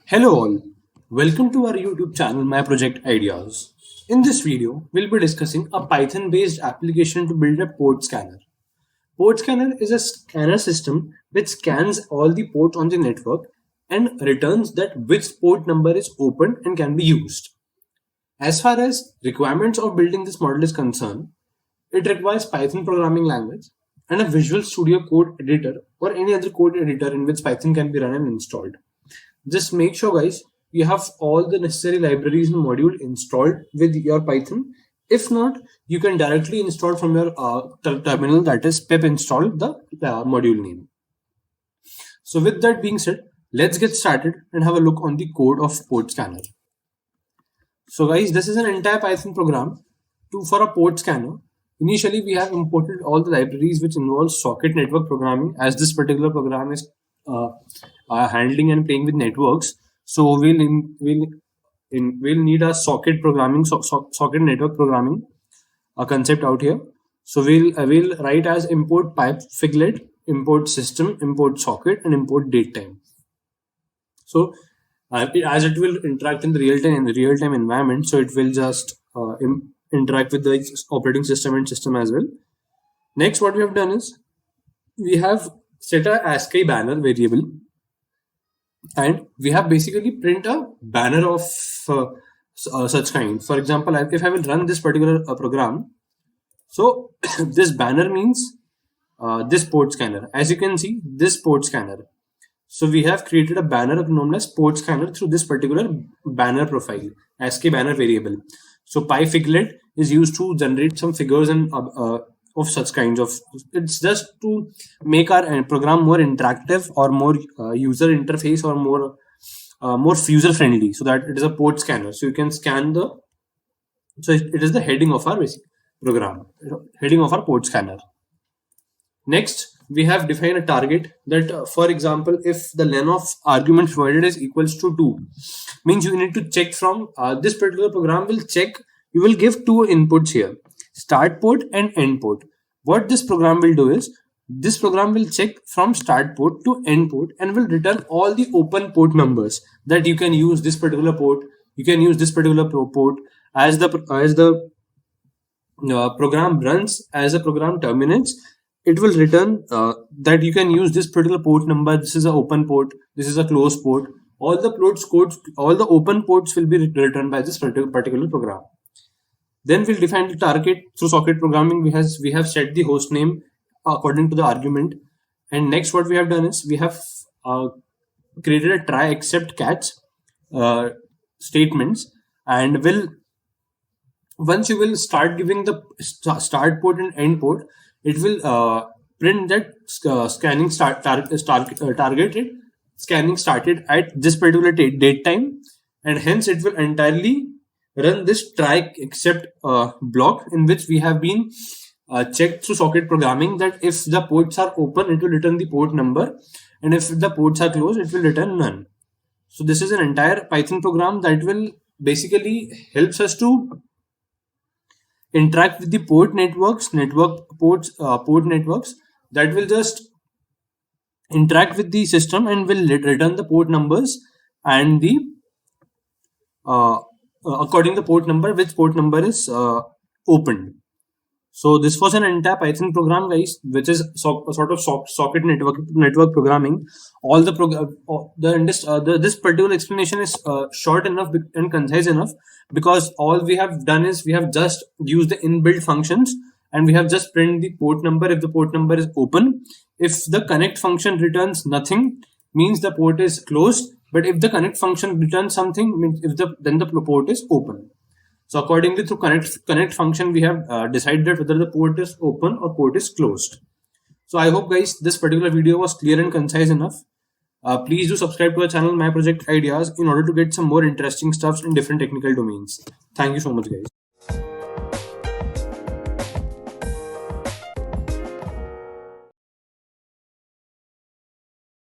Hello all, welcome to our YouTube channel My Project Ideas. In this video, we'll be discussing a Python based application to build a port scanner. Port scanner is a scanner system which scans all the ports on the network and returns that which port number is open and can be used. As far as requirements of building this model is concerned, it requires Python programming language and a Visual Studio Code editor or any other code editor in which Python can be run and installed. Just make sure, guys, you have all the necessary libraries and module installed with your Python. If not, you can directly install from your terminal, that is pip install the module name. So with that being said, let's get started and have a look on the code of port scanner. So guys, this is an entire Python program for a port scanner. Initially, we have imported all the libraries which involve socket network programming, as this particular program is handling and playing with networks. So we'll need a socket programming, socket network programming concept out here. So we'll write as import pyfiglet, import system, import socket, and import datetime. So as it will interact in the real time environment, so it will just interact with the operating system and system as well. Next, what we have done is we have set a ASCII banner variable, and we have basically print a banner of such kind. For example, if I will run this particular program, so this banner means this port scanner. As you can see, this port scanner. So we have created a banner known as port scanner through this particular banner profile, ASCII banner variable. So pyfiglet is used to generate some figures and of such kinds of. It's just to make our program more interactive or more user interface or more user friendly, so that it is a port scanner. So you can scan the. So it is the heading of our basic program, heading of our port scanner. Next, we have defined a target that, for example, if the len of argument provided is equals to 2, means you need to check from this particular program will check. You will give two inputs here, start port and end port. What this program will do is, this program will check from start port to end port and will return all the open port numbers that you can use this particular port. You can use this particular port as the program runs, as the program terminates. It will return that you can use this particular port number. This is an open port. This is a closed port. All the ports codes, all the open ports will be returned by this particular program. Then we'll define the target through socket programming. We have set the host name according to the argument. And next, what we have done is we have created a try except catch statements, and once you will start giving the start port and end port, it will print that scanning targeted scanning started at this particular date time, and hence it will entirely run this try except block, in which we have been checked through socket programming that if the ports are open, it will return the port number, and if the ports are closed, it will return none. So this is an entire Python program that will basically helps us to interact with the port networks, port networks that will just interact with the system and will return the port numbers and the according to the port number, which port number is opened. So this was an entire Python program, guys, which is sort of socket network programming. All the this particular explanation is short enough and concise enough, because all we have done is we have just used the inbuilt functions and we have just print the port number if the port number is open. If the connect function returns nothing, means the port is closed. But if the connect function returns something, means then the port is open. So accordingly, through connect function, we have decided whether the port is open or port is closed. So I hope, guys, this particular video was clear and concise enough. Please do subscribe to our channel My Project Ideas in order to get some more interesting stuffs in different technical domains. Thank you so much, guys.